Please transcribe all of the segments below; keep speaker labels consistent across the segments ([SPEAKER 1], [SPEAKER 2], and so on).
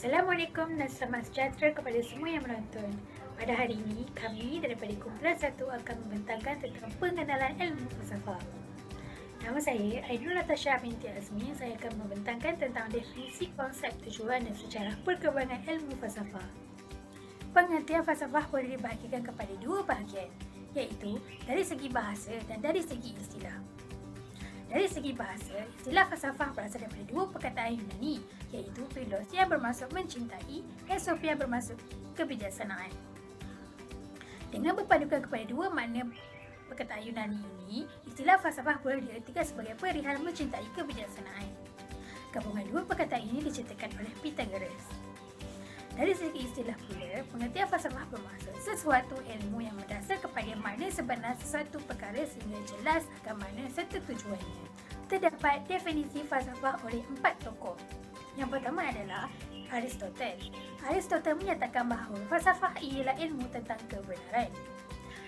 [SPEAKER 1] Assalamualaikum dan selamat sejahtera kepada semua yang menonton. Pada hari ini, kami daripada kumpulan 1 akan membentangkan tentang pengenalan ilmu falsafah. Nama saya Ainul Natasha binti Azmi. Saya akan membentangkan tentang definisi konsep tujuan dan sejarah perkembangan ilmu falsafah. Pengertian falsafah boleh dibahagikan kepada dua bahagian, iaitu dari segi bahasa dan dari segi istilah. Dari segi bahasa, istilah falsafah berasal daripada dua perkataan Yunani, iaitu philos yang bermaksud mencintai dan sophia bermaksud kebijaksanaan. Dengan berpadukan kepada dua makna perkataan Yunani ini, istilah falsafah boleh diartikan sebagai perihal mencintai kebijaksanaan. Gabungan dua perkataan ini diciptakan oleh Pythagoras. Dari segi istilah pula, pengertian falsafah bermaksud sesuatu ilmu yang mendasar kepada makna sebenar sesuatu perkara sehingga jelas akan makna serta tujuannya. Terdapat definisi falsafah oleh 4 tokoh. Yang pertama adalah Aristoteles. Aristoteles menyatakan bahawa falsafah ialah ilmu tentang kebenaran.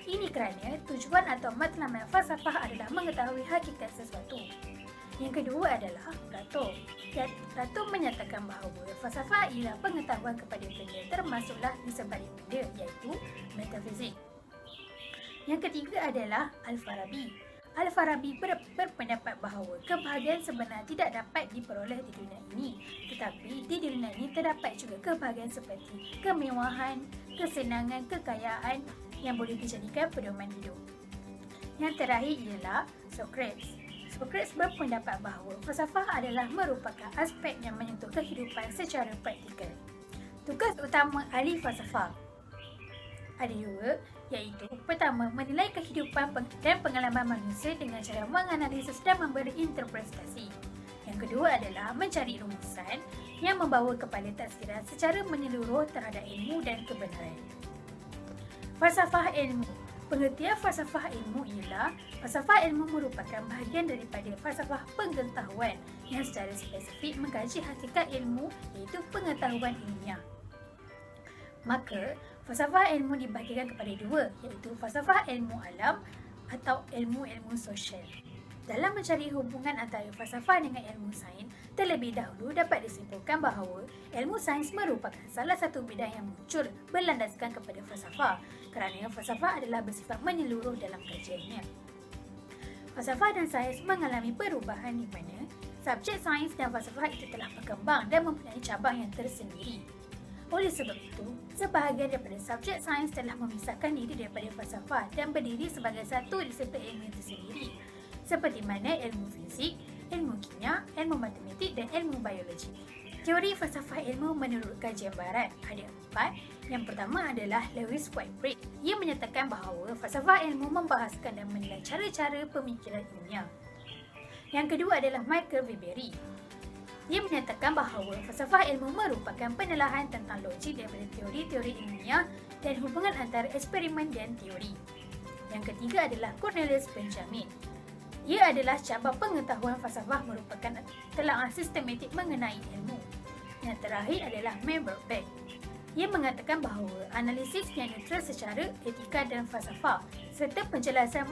[SPEAKER 1] Ini kerana tujuan atau matlamat falsafah adalah mengetahui hakikat sesuatu. Yang kedua adalah Plato. Plato menyatakan bahawa falsafah ialah pengetahuan kepada benda, termasuklah disebalik benda, iaitu metafizik. Yang ketiga adalah Al-Farabi. Al-Farabi berpendapat bahawa kebahagiaan sebenar tidak dapat diperoleh di dunia ini, tetapi di dunia ini terdapat juga kebahagiaan seperti kemewahan, kesenangan, kekayaan yang boleh dijadikan pedoman hidup. Yang terakhir ialah Socrates. Socrates berpendapat bahawa falsafah adalah merupakan aspek yang menyentuh kehidupan secara praktikal. Tugas utama ahli falsafah ada dua, iaitu pertama, menilai kehidupan dan pengalaman manusia dengan cara menganalisis dan memberi interpretasi. Yang kedua adalah mencari rumusan yang membawa kepada tafsiran secara menyeluruh terhadap ilmu dan kebenaran. Falsafah ilmu. Pengertian falsafah ilmu ialah falsafah ilmu merupakan bahagian daripada falsafah pengetahuan yang secara spesifik mengkaji hakikat ilmu, iaitu pengetahuan ilmiah. Maka, falsafah ilmu dibahagikan kepada dua, iaitu falsafah ilmu alam atau ilmu-ilmu sosial. Dalam mencari hubungan antara falsafah dengan ilmu sains, terlebih dahulu dapat disimpulkan bahawa ilmu sains merupakan salah satu bidang yang muncul berlandaskan kepada falsafah, kerana falsafah adalah bersifat menyeluruh dalam kajiannya. Falsafah dan sains mengalami perubahan di mana subjek sains dan falsafah itu telah berkembang dan mempunyai cabang yang tersendiri. Oleh sebab itu, sebahagian daripada subjek sains telah memisahkan diri daripada falsafah dan berdiri sebagai satu disiplin ilmiah tersendiri, seperti mana ilmu fizik, ilmu kimia, ilmu matematik dan ilmu biologi. Teori falsafah ilmu menurut kajian barat ada 4. Yang pertama adalah Louis Whitehead. Ia menyatakan bahawa falsafah ilmu membahaskan dan menilai cara-cara pemikiran ilmiah. Yang kedua adalah Michael Viberi. Ia menyatakan bahawa falsafah ilmu merupakan penelaahan tentang logik daripada teori-teori ilmiah dan hubungan antara eksperimen dan teori. Yang ketiga adalah Cornelius Benjamin. Ia adalah cabang pengetahuan falsafah merupakan telaah sistematik mengenai ilmu. Yang terakhir adalah Meyerbeer. Ia mengatakan bahawa analisis yang neutral secara etika dan falsafah serta penjelasan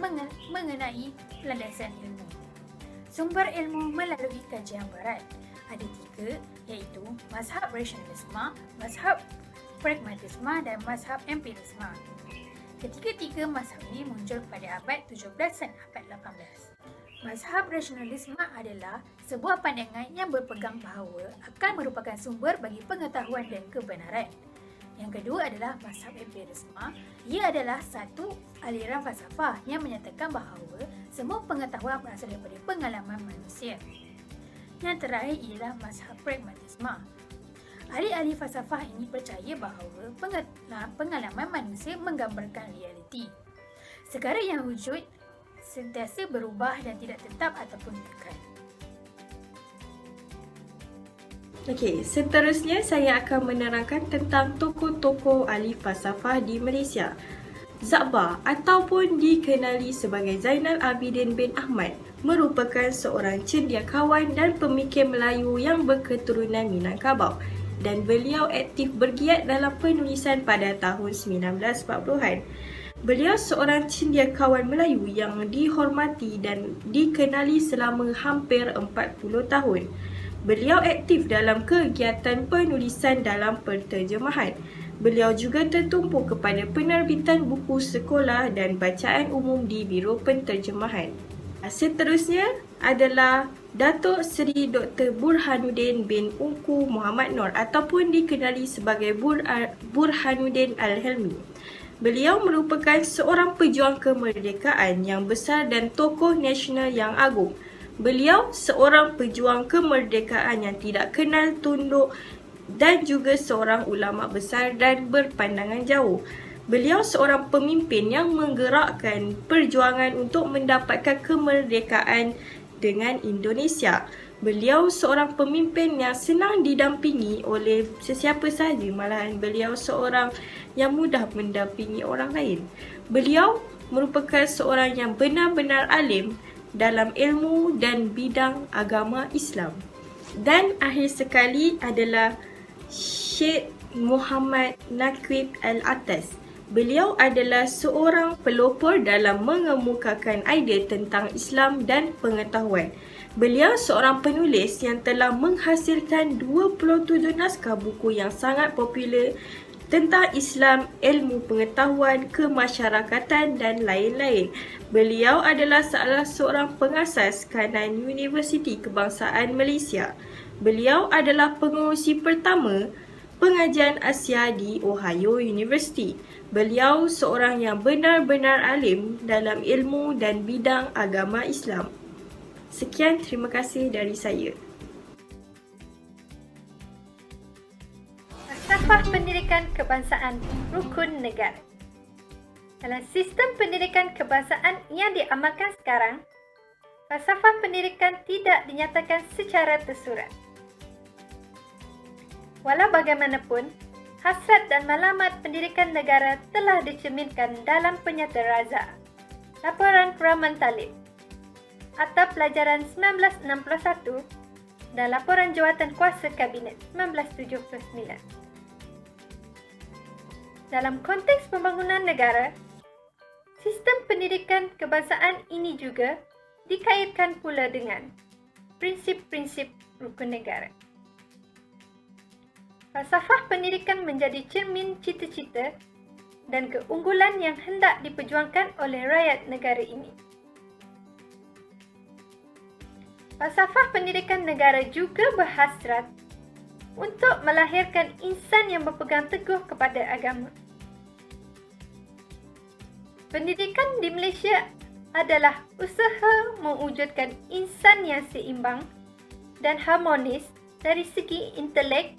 [SPEAKER 1] mengenai landasan ilmu. Sumber ilmu melalui kajian barat ada 3, iaitu mazhab rasionalisme, mazhab pragmatisme dan mazhab empirisme. Ketiga-tiga mazhab ini muncul pada abad 17 dan abad 18. Mazhab rasionalisme adalah sebuah pandangan yang berpegang bahawa akal merupakan sumber bagi pengetahuan dan kebenaran. Yang kedua adalah mazhab empirisme. Ia adalah satu aliran falsafah yang menyatakan bahawa semua pengetahuan berasal daripada pengalaman manusia. Yang terakhir ialah mazhab pragmatisme. Ahli-ahli falsafah ini percaya bahawa pengalaman manusia menggambarkan realiti. Segala yang wujud sentiasa berubah dan tidak tetap ataupun kekal.
[SPEAKER 2] Okey, seterusnya saya akan menerangkan tentang tokoh-tokoh ahli falsafah di Malaysia. Zakbar ataupun dikenali sebagai Zainal Abidin bin Ahmad merupakan seorang cendekiawan dan pemikir Melayu yang berketurunan Minangkabau dan beliau aktif bergiat dalam penulisan pada tahun 1940-an. Beliau seorang cendekiawan Melayu yang dihormati dan dikenali selama hampir 40 tahun. Beliau aktif dalam kegiatan penulisan dalam penterjemahan. Beliau juga tertumpu kepada penerbitan buku sekolah dan bacaan umum di Biro Penterjemahan. Seterusnya adalah Datuk Seri Dr. Burhanuddin bin Ungku Muhammad Noor ataupun dikenali sebagai Burhanuddin Al-Helmi. Beliau merupakan seorang pejuang kemerdekaan yang besar dan tokoh nasional yang agung. Beliau seorang pejuang kemerdekaan yang tidak kenal tunduk dan juga seorang ulama besar dan berpandangan jauh. Beliau seorang pemimpin yang menggerakkan perjuangan untuk mendapatkan kemerdekaan dengan Indonesia. Beliau seorang pemimpin yang senang didampingi oleh sesiapa sahaja, malahan beliau seorang yang mudah mendampingi orang lain. Beliau merupakan seorang yang benar-benar alim dalam ilmu dan bidang agama Islam. Dan akhir sekali adalah Syekh Muhammad Naqib Al-Atas. Beliau adalah seorang pelopor dalam mengemukakan idea tentang Islam dan pengetahuan. Beliau seorang penulis yang telah menghasilkan 27 naskah buku yang sangat popular tentang Islam, ilmu pengetahuan, kemasyarakatan dan lain-lain. Beliau adalah salah seorang pengasas kanan Universiti Kebangsaan Malaysia. Beliau adalah pengerusi pertama pengajian Asia di Ohio University. Beliau seorang yang benar-benar alim dalam ilmu dan bidang agama Islam. Sekian, terima kasih dari saya.
[SPEAKER 3] Falsafah pendidikan kebangsaan rukun negara. Dalam sistem pendidikan kebangsaan yang diamalkan sekarang, falsafah pendidikan tidak dinyatakan secara tersurat. Walau bagaimanapun, hasrat dan matlamat pendidikan negara telah dicerminkan dalam Penyata Raza, Laporan Rahman Talib, Akta Pelajaran 1961 dan Laporan Jawatan Kuasa Kabinet 1979. Dalam konteks pembangunan negara, sistem pendidikan kebangsaan ini juga dikaitkan pula dengan prinsip-prinsip rukun negara. Falsafah pendidikan menjadi cermin cita-cita dan keunggulan yang hendak diperjuangkan oleh rakyat negara ini. Falsafah pendidikan negara juga berhasrat untuk melahirkan insan yang berpegang teguh kepada agama. Pendidikan di Malaysia adalah usaha mewujudkan insan yang seimbang dan harmonis dari segi intelek,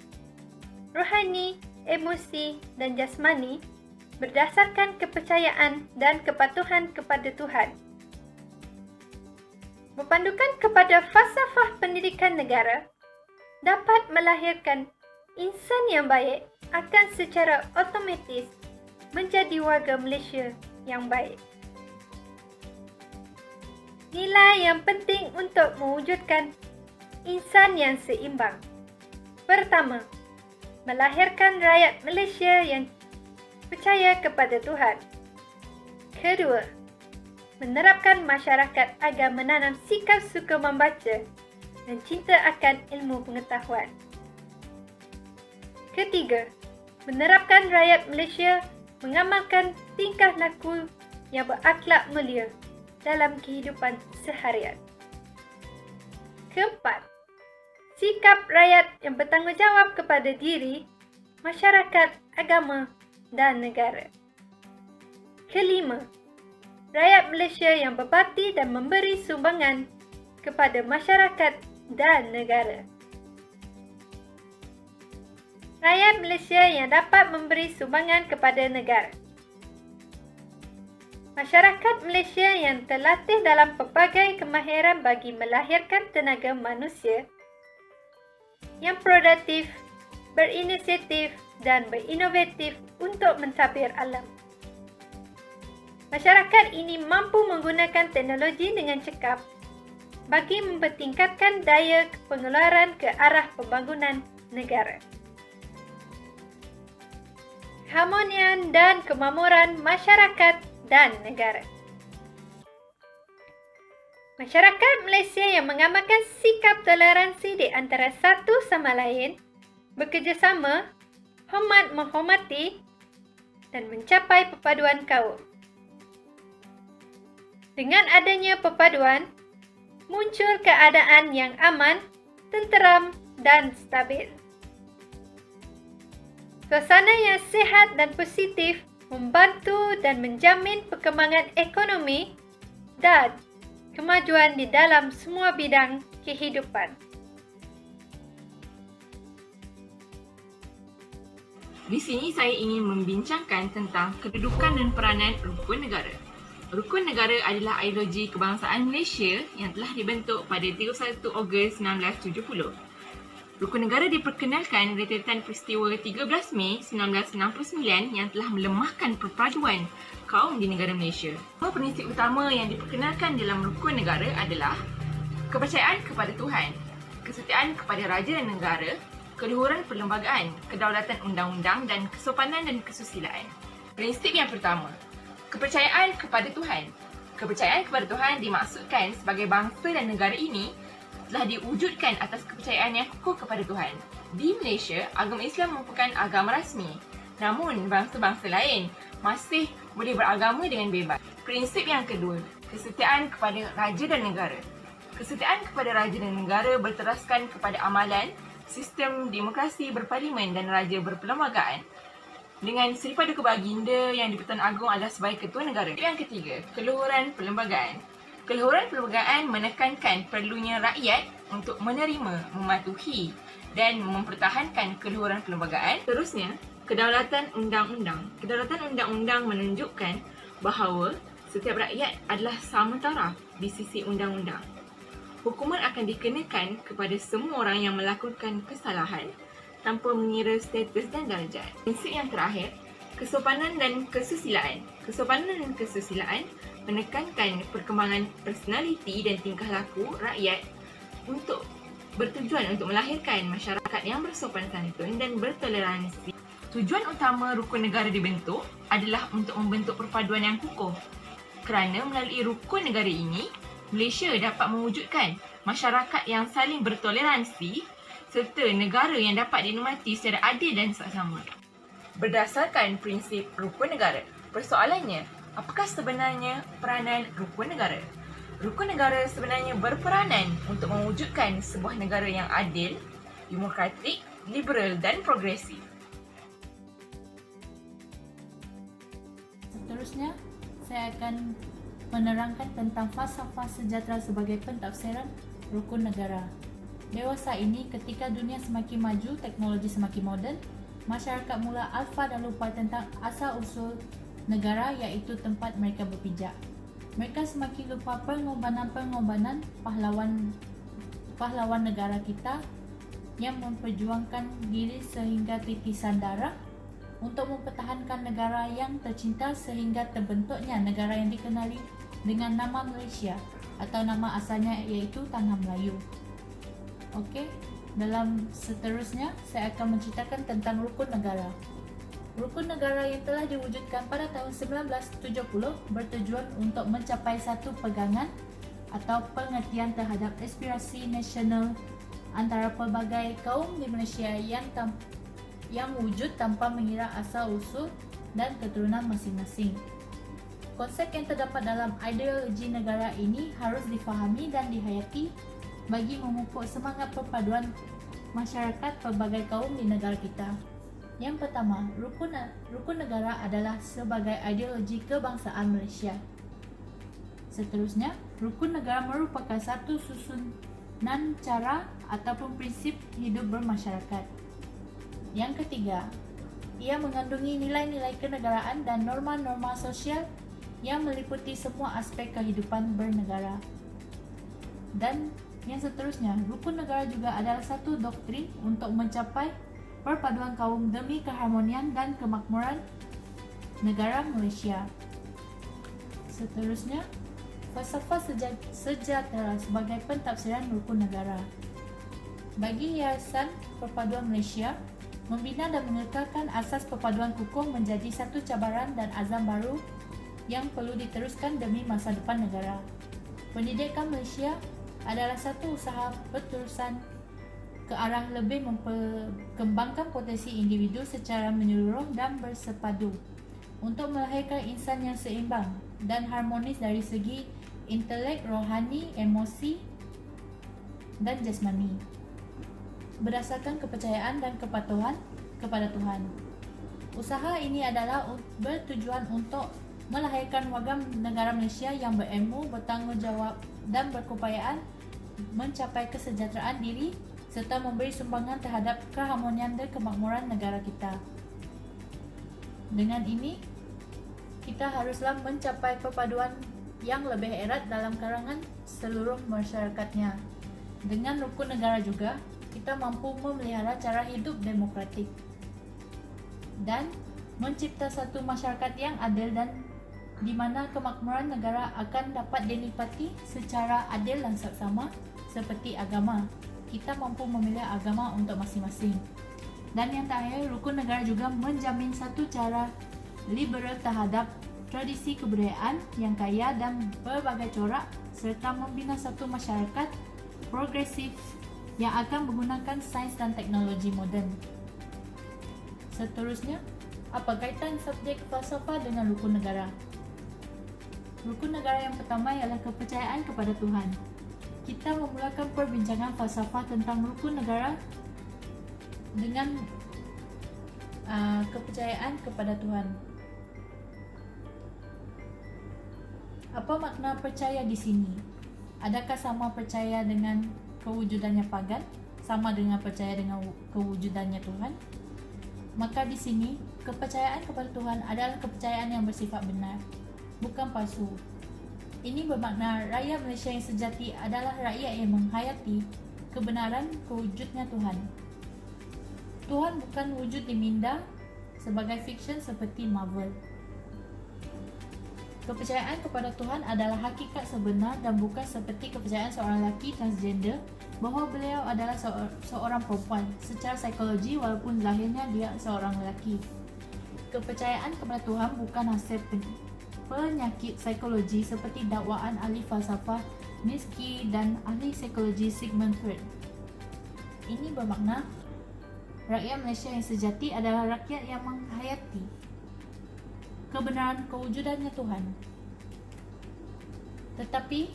[SPEAKER 3] rohani, emosi dan jasmani berdasarkan kepercayaan dan kepatuhan kepada Tuhan. Berpandukan kepada falsafah pendidikan negara dapat melahirkan insan yang baik akan secara otomatis menjadi warga Malaysia yang baik. Nilai yang penting untuk mewujudkan insan yang seimbang. Pertama, melahirkan rakyat Malaysia yang percaya kepada Tuhan. Kedua, menerapkan masyarakat agar menanam sikap suka membaca dan cinta akan ilmu pengetahuan. Ketiga, menerapkan rakyat Malaysia mengamalkan tingkah laku yang berakhlak mulia dalam kehidupan seharian. Keempat, sikap rakyat yang bertanggungjawab kepada diri, masyarakat, agama dan negara. Kelima, rakyat Malaysia yang berbakti dan memberi sumbangan kepada masyarakat dan negara. Rakyat Malaysia yang dapat memberi sumbangan kepada negara. Masyarakat Malaysia yang terlatih dalam pelbagai kemahiran bagi melahirkan tenaga manusia yang produktif, berinisiatif dan berinovatif untuk mentadbir alam. Masyarakat ini mampu menggunakan teknologi dengan cekap bagi mempertingkatkan daya pengeluaran ke arah pembangunan negara. Keharmonian dan kemakmuran masyarakat dan negara. Masyarakat Malaysia yang mengamalkan sikap toleransi di antara satu sama lain, bekerjasama, hormat menghormati dan mencapai perpaduan kaum. Dengan adanya perpaduan, muncul keadaan yang aman, tenteram dan stabil. Suasana yang sihat dan positif membantu dan menjamin perkembangan ekonomi dan kemajuan di dalam semua bidang kehidupan.
[SPEAKER 4] Di sini saya ingin membincangkan tentang kedudukan dan peranan rukun negara. Rukun negara adalah ideologi kebangsaan Malaysia yang telah dibentuk pada 31 Ogos 1970. Rukun negara diperkenalkan rentetan peristiwa 13 Mei 1969 yang telah melemahkan perpaduan kaum di negara Malaysia. Prinsip utama yang diperkenalkan dalam rukun negara adalah kepercayaan kepada Tuhan, kesetiaan kepada raja dan negara, keluhuran perlembagaan, kedaulatan undang-undang dan kesopanan dan kesusilaan. Prinsip yang pertama, kepercayaan kepada Tuhan. Kepercayaan kepada Tuhan dimaksudkan sebagai bangsa dan negara ini telah diwujudkan atas kepercayaan yang kukuh kepada Tuhan. Di Malaysia, agama Islam merupakan agama rasmi. Namun, bangsa-bangsa lain masih boleh beragama dengan bebas. Prinsip yang kedua, kesetiaan kepada raja dan negara. Kesetiaan kepada raja dan negara berteraskan kepada amalan sistem demokrasi berparlimen dan raja berperlembagaan dengan Seri Paduka Baginda yang di-Pertuan Agong adalah sebagai ketua negara. Yang ketiga, keluhuran perlembagaan. Keluhuran perlembagaan menekankan perlunya rakyat untuk menerima, mematuhi dan mempertahankan keluhuran perlembagaan. Terusnya, kedaulatan undang-undang. Kedaulatan undang-undang menunjukkan bahawa setiap rakyat adalah sama taraf di sisi undang-undang. Hukuman akan dikenakan kepada semua orang yang melakukan kesalahan tanpa mengira status dan darjat. Prinsip yang terakhir, kesopanan dan kesusilaan. Kesopanan dan kesusilaan menekankan perkembangan personaliti dan tingkah laku rakyat untuk bertujuan untuk melahirkan masyarakat yang bersopan santun dan bertoleransi. Tujuan utama rukun negara dibentuk adalah untuk membentuk perpaduan yang kukuh. Kerana melalui rukun negara ini, Malaysia dapat mewujudkan masyarakat yang saling bertoleransi serta negara yang dapat dinikmati secara adil dan saksama. Berdasarkan prinsip rukun negara, persoalannya, apakah sebenarnya peranan rukun negara? Rukun negara sebenarnya berperanan untuk mewujudkan sebuah negara yang adil, demokratik, liberal dan progresif.
[SPEAKER 5] Seterusnya, saya akan menerangkan tentang falsafah sejahtera sebagai pentafsiran rukun negara. Dewasa ini, ketika dunia semakin maju, teknologi semakin moden, masyarakat mula alfa dan lupa tentang asal-usul negara iaitu tempat mereka berpijak. Mereka semakin lupa pengorbanan pahlawan negara kita yang memperjuangkan diri sehingga titisan darah untuk mempertahankan negara yang tercinta sehingga terbentuknya negara yang dikenali dengan nama Malaysia atau nama asalnya iaitu Tanah Melayu. Okey, dalam seterusnya saya akan menceritakan tentang rukun negara. Rukun negara yang telah diwujudkan pada tahun 1970 bertujuan untuk mencapai satu pegangan atau pengertian terhadap aspirasi nasional antara pelbagai kaum di Malaysia yang wujud tanpa mengira asal-usul dan keturunan masing-masing. Konsep yang terdapat dalam ideologi negara ini harus difahami dan dihayati bagi memupuk semangat perpaduan masyarakat pelbagai kaum di negara kita. Yang pertama, rukun negara adalah sebagai ideologi kebangsaan Malaysia. Seterusnya, rukun negara merupakan satu susunan cara ataupun prinsip hidup bermasyarakat. Yang ketiga, ia mengandungi nilai-nilai kenegaraan dan norma-norma sosial yang meliputi semua aspek kehidupan bernegara. Dan yang seterusnya, rukun negara juga adalah satu doktrin untuk mencapai perpaduan kaum demi keharmonian dan kemakmuran negara Malaysia. Seterusnya, falsafah sejahtera sebagai pentafsiran rukun negara. Bagi Yayasan Perpaduan Malaysia, membina dan mengekalkan asas perpaduan kukuh menjadi satu cabaran dan azam baru yang perlu diteruskan demi masa depan negara. Pendidikan Malaysia adalah satu usaha berterusan ke arah lebih memperkembangkan potensi individu secara menyeluruh dan bersepadu untuk melahirkan insan yang seimbang dan harmonis dari segi intelek, rohani, emosi, dan jasmani, berdasarkan kepercayaan dan kepatuhan kepada Tuhan. Usaha ini adalah bertujuan untuk melahirkan warga negara Malaysia yang berilmu, bertanggungjawab dan berkeupayaan mencapai kesejahteraan diri serta memberi sumbangan terhadap keharmonian dan kemakmuran negara kita. Dengan ini, kita haruslah mencapai perpaduan yang lebih erat dalam kalangan seluruh masyarakatnya. Dengan rukun negara juga, kita mampu memelihara cara hidup demokratik dan mencipta satu masyarakat yang adil dan di mana kemakmuran negara akan dapat dinikmati secara adil dan saksama seperti agama. Kita mampu memilih agama untuk masing-masing. Dan yang terakhir, rukun negara juga menjamin satu cara liberal terhadap tradisi kebudayaan yang kaya dan berbagai corak serta membina satu masyarakat progresif yang akan menggunakan sains dan teknologi moden. Seterusnya, apa kaitan subjek falsafah dengan rukun negara? Rukun negara yang pertama ialah kepercayaan kepada Tuhan. Kita memulakan perbincangan falsafah tentang rukun negara dengan kepercayaan kepada Tuhan. Apa makna percaya di sini? Adakah sama percaya dengan kewujudannya pagan? Sama dengan percaya dengan kewujudannya Tuhan? Maka di sini, kepercayaan kepada Tuhan adalah kepercayaan yang bersifat benar, bukan palsu. Ini bermakna rakyat Malaysia yang sejati adalah rakyat yang menghayati kebenaran kewujudnya Tuhan. Tuhan bukan wujud diminda sebagai fiksyen seperti Marvel. Kepercayaan kepada Tuhan adalah hakikat sebenar dan bukan seperti kepercayaan seorang lelaki transgender bahawa beliau adalah seorang perempuan secara psikologi walaupun lahirnya dia seorang lelaki. Kepercayaan kepada Tuhan bukan hasil penyakit psikologi seperti dakwaan ahli falsafah Minsky dan ahli psikologi Sigmund Freud. Ini bermakna rakyat Malaysia yang sejati adalah rakyat yang menghayati kebenaran kewujudannya Tuhan. Tetapi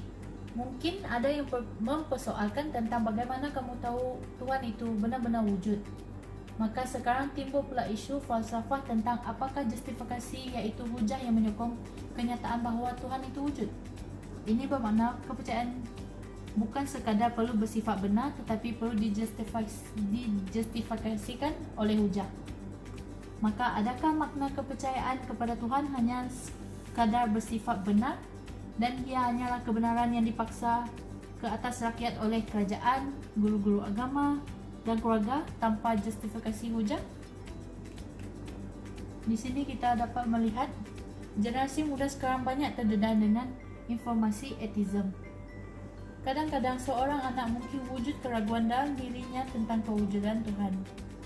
[SPEAKER 5] mungkin ada yang mempersoalkan tentang bagaimana kamu tahu Tuhan itu benar-benar wujud. Maka sekarang timbul pula isu falsafah tentang apakah justifikasi iaitu hujah yang menyokong kenyataan bahawa Tuhan itu wujud. Ini bermakna kepercayaan bukan sekadar perlu bersifat benar tetapi perlu dijustifikasikan oleh hujah. Maka adakah makna kepercayaan kepada Tuhan hanya sekadar bersifat benar dan ia hanyalah kebenaran yang dipaksa ke atas rakyat oleh kerajaan, guru-guru agama dan keluarga tanpa justifikasi hujah? Di sini kita dapat melihat generasi muda sekarang banyak terdedah dengan informasi atheism. Kadang-kadang seorang anak mungkin wujud keraguan dalam dirinya tentang kewujudan Tuhan,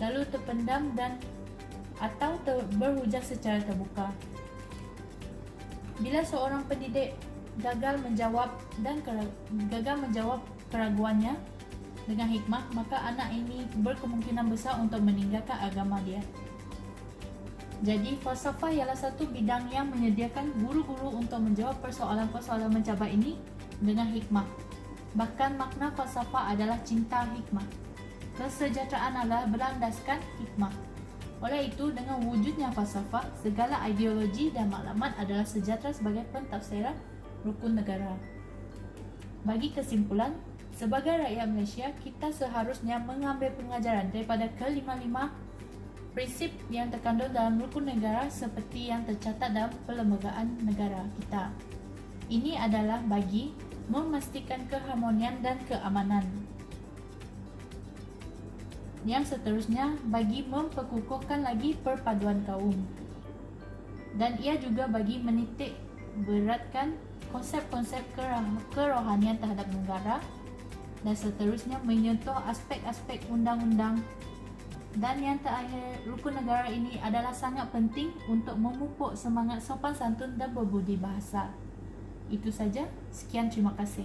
[SPEAKER 5] lalu terpendam dan atau berhujah secara terbuka. Bila seorang pendidik gagal menjawab keraguannya dengan hikmah, maka anak ini berkemungkinan besar untuk meninggalkan agama dia. Jadi, falsafah ialah satu bidang yang menyediakan guru-guru untuk menjawab persoalan-persoalan mencabar ini dengan hikmah. Bahkan makna falsafah adalah cinta hikmah. Kesejahteraan adalah berlandaskan hikmah. Oleh itu, dengan wujudnya falsafah, segala ideologi dan maklumat adalah sejahtera sebagai pentafsiran rukun negara. Bagi kesimpulan, sebagai rakyat Malaysia, kita seharusnya mengambil pengajaran daripada kelima-lima prinsip yang terkandung dalam rukun negara seperti yang tercatat dalam perlembagaan negara kita. Ini adalah bagi memastikan keharmonian dan keamanan. Yang seterusnya, bagi memperkukuhkan lagi perpaduan kaum. Dan ia juga bagi menitik beratkan konsep-konsep kerohanian terhadap negara. Dan seterusnya menyentuh aspek-aspek undang-undang. Dan yang terakhir, rukun negara ini adalah sangat penting untuk memupuk semangat sopan santun dan berbudi bahasa. Itu saja. Sekian, terima kasih.